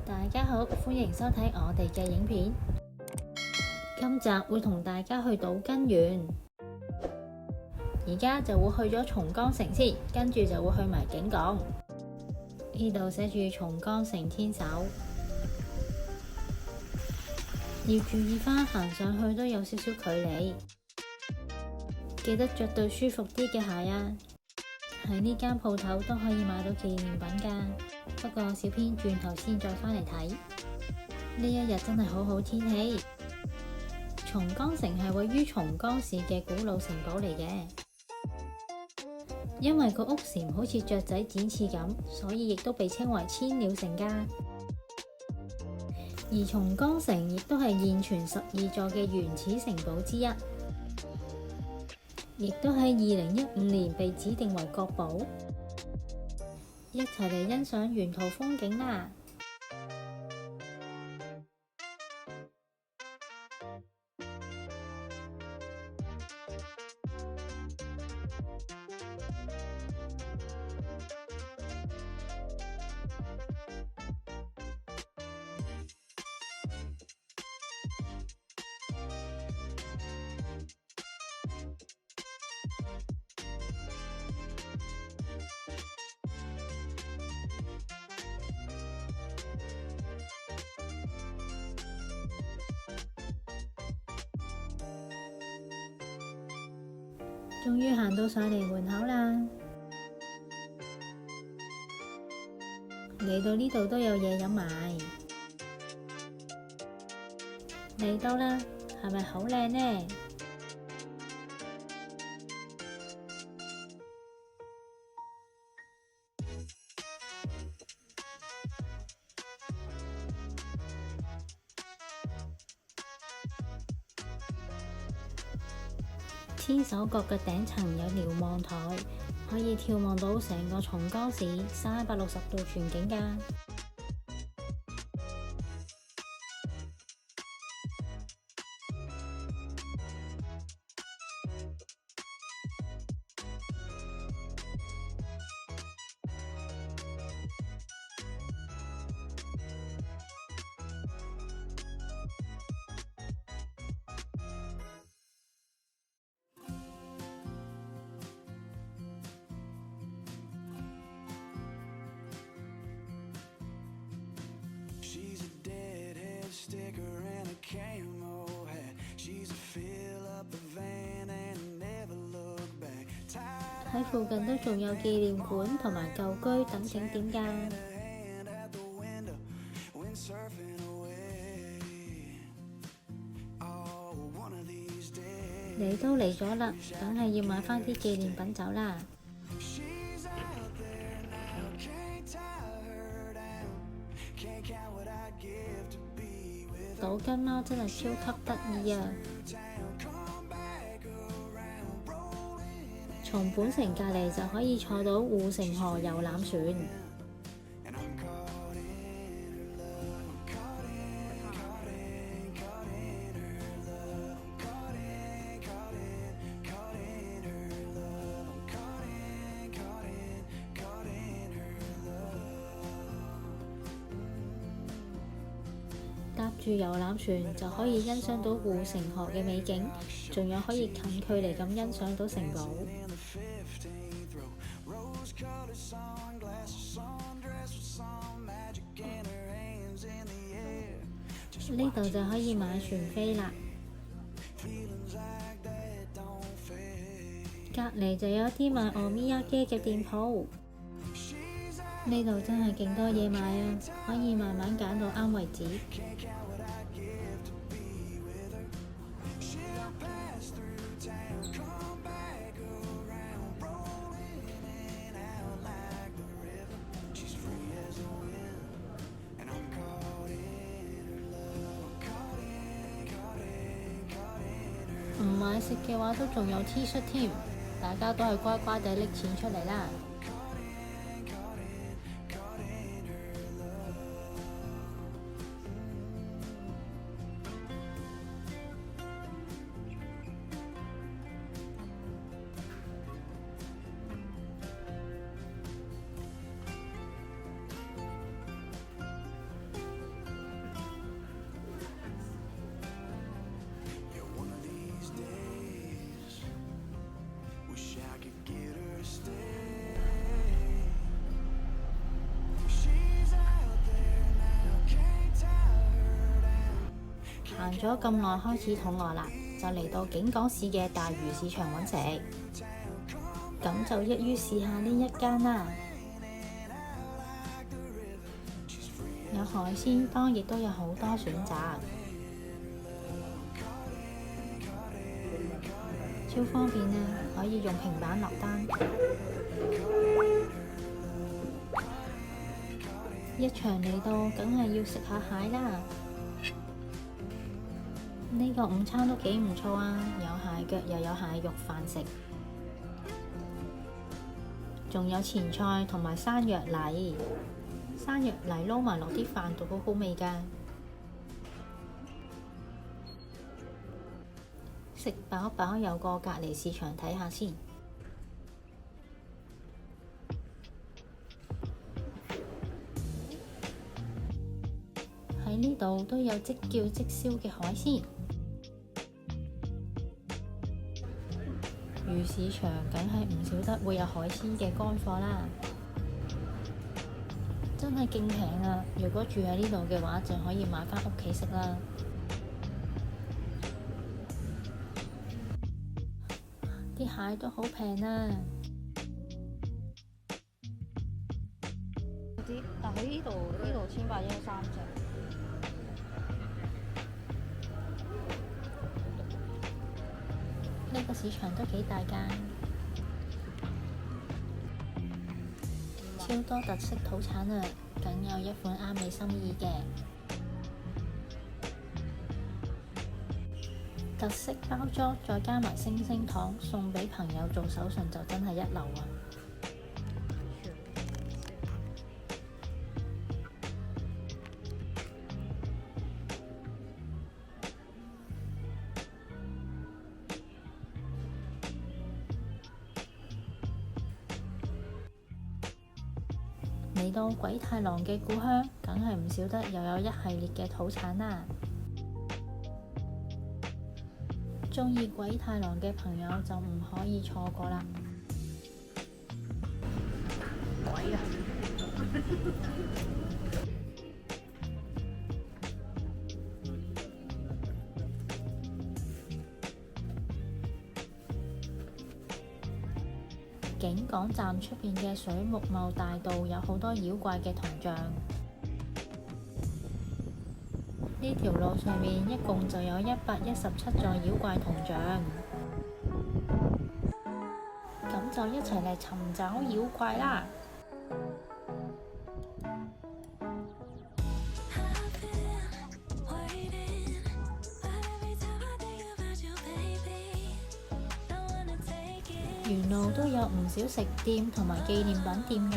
大家好，歡迎收睇我哋嘅影片。今集會同大家去到根源，而家就會去咗松江城先，跟住就會去埋景港。呢度寫住松江城天守，要注意返行上去都有少少距離，記得着對舒服啲嘅鞋啊！喺呢間鋪頭都可以買到紀念品㗎，不過小編轉頭先再返嚟睇。呢一日真係好好天氣。松江城係位於松江市嘅古老城堡嚟嘅，因為個屋檐好似雀仔展翅咁，所以亦都被稱為千鳥城㗎。而松江城亦都係現存12座嘅原始城堡之一，亦都喺2015年被指定為國寶。一齊嚟欣賞沿途風景啦！終於行到上嚟門口啦！嚟到呢度都有嘢飲埋，嚟到啦，係咪好靚呢？天守閣嘅頂層有瞭望台，可以眺望到成個松江市360度全景㗎。She's a deadhead sticker and a camo hat. She's a fill up the van and never look back. 喺附近都仲有紀念館同埋舊居等景點㗎。Hand at the window when surfing away. Oh, one of these days. 你都嚟咗啦，梗係要買返啲紀念品走啦。She's out there now, can't tie her down. Can't count what I give to be with 島根貓真係超級得意啊！ town. Come back around, rolling. 從本城隔離就可以坐到護城河遊覽船。And I'm caught in her love. I'm caught in her love. I'm caught in her love. I'm caught in her love. 搭住遊覽船就可以欣賞到護城河嘅美景，仲有可以近距離咁欣賞到城堡。 In the 15th row, rose-colored sunglasses, sundress with some magic in her hands in the air. Just 呢度就可以買船飛啦。 feelings like that don't fade. 隔離就有啲賣奧米亞基嘅店鋪， She's out, 呢度真係勁多嘢買啊！可以慢慢揀到啱為止。 can't count what I give to be with her. She'll pass through town, come back around, rolling in and out like the river. She's free as the wind, and I'm caught in her love. I'm caught in her. 唔買食嘅話都仲有 T 恤添，大家都係乖乖地拎錢出嚟啦。行咗咁耐，開始肚餓啦，就嚟到景港市嘅大魚市場揾食。咁就一於試下呢一間啦。有海鮮，當然亦都有好多選擇，超方便啊！可以用平板落單。一場嚟到，梗係要食下蟹啦。呢個午餐都幾唔錯啊，有蟹腳又有蟹肉飯食，仲有前菜同埋山藥泥。山藥泥撈埋落啲飯度，好好味㗎。食飽飽又過隔離市場睇下先。喺呢度都有即叫即燒嘅海鮮。魚市場梗係唔少得會有海鮮嘅乾貨啦。真係勁平啊！如果住喺呢度嘅話，就可以買返屋企食啦。啲蟹都好平啊！但喺呢度1813隻。呢個市場都幾大間，超多特色土產啊！梗有一款啱你心意嘅特色包裝，再加埋星星糖，送俾朋友做手信就真係一流啊！嚟到鬼太郎嘅故鄉，梗係唔少得又有一系列嘅土產啦。鍾意鬼太郎嘅朋友就唔可以錯過啦。鬼啊！景港站出邊嘅水木茂大道有好多妖怪嘅銅像。呢條路上面一共就有117座妖怪銅像，咁就一齊嚟尋找妖怪啦！沿路都有唔少食店同埋紀念品店㗎，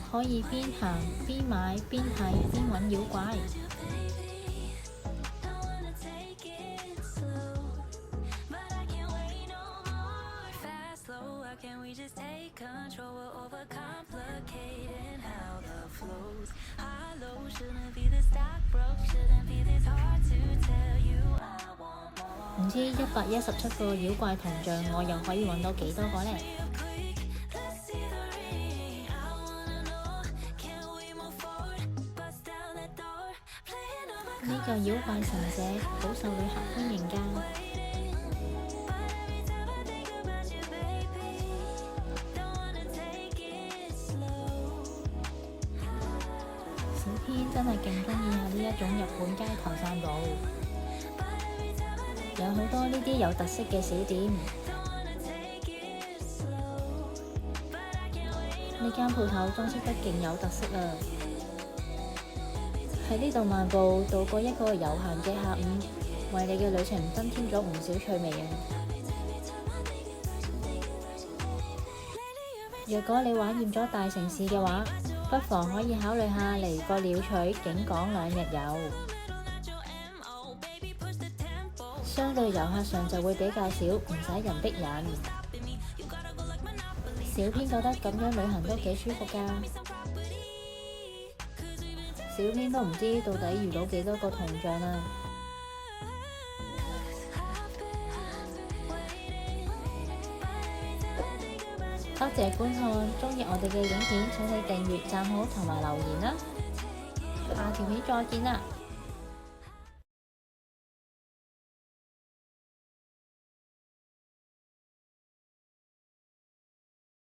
可以邊行邊買邊睇邊揾妖怪。唔知117個妖怪銅像，我又可以揾到幾多個呢？呢個妖怪神社好受旅客歡迎㗎。小編真係勁鍾意下呢一種日本街頭散步。有好多呢啲有特色嘅小店，呢間鋪頭裝飾得勁有特色啊！喺呢度漫步，度過一個悠閒嘅下午，為你嘅旅程增添咗唔少趣味啊！若果你玩厭咗大城市嘅話，不妨可以考慮下嚟個鳥取景港2日遊。相對遊客上就會比較少，唔使人逼人。小編覺得咁樣旅行都幾舒服㗎。小編都唔知到底遇到幾多個銅像啊！多謝觀看，鍾意我哋嘅影片請你訂閱、讚好同埋留言啦！下條片再見啦！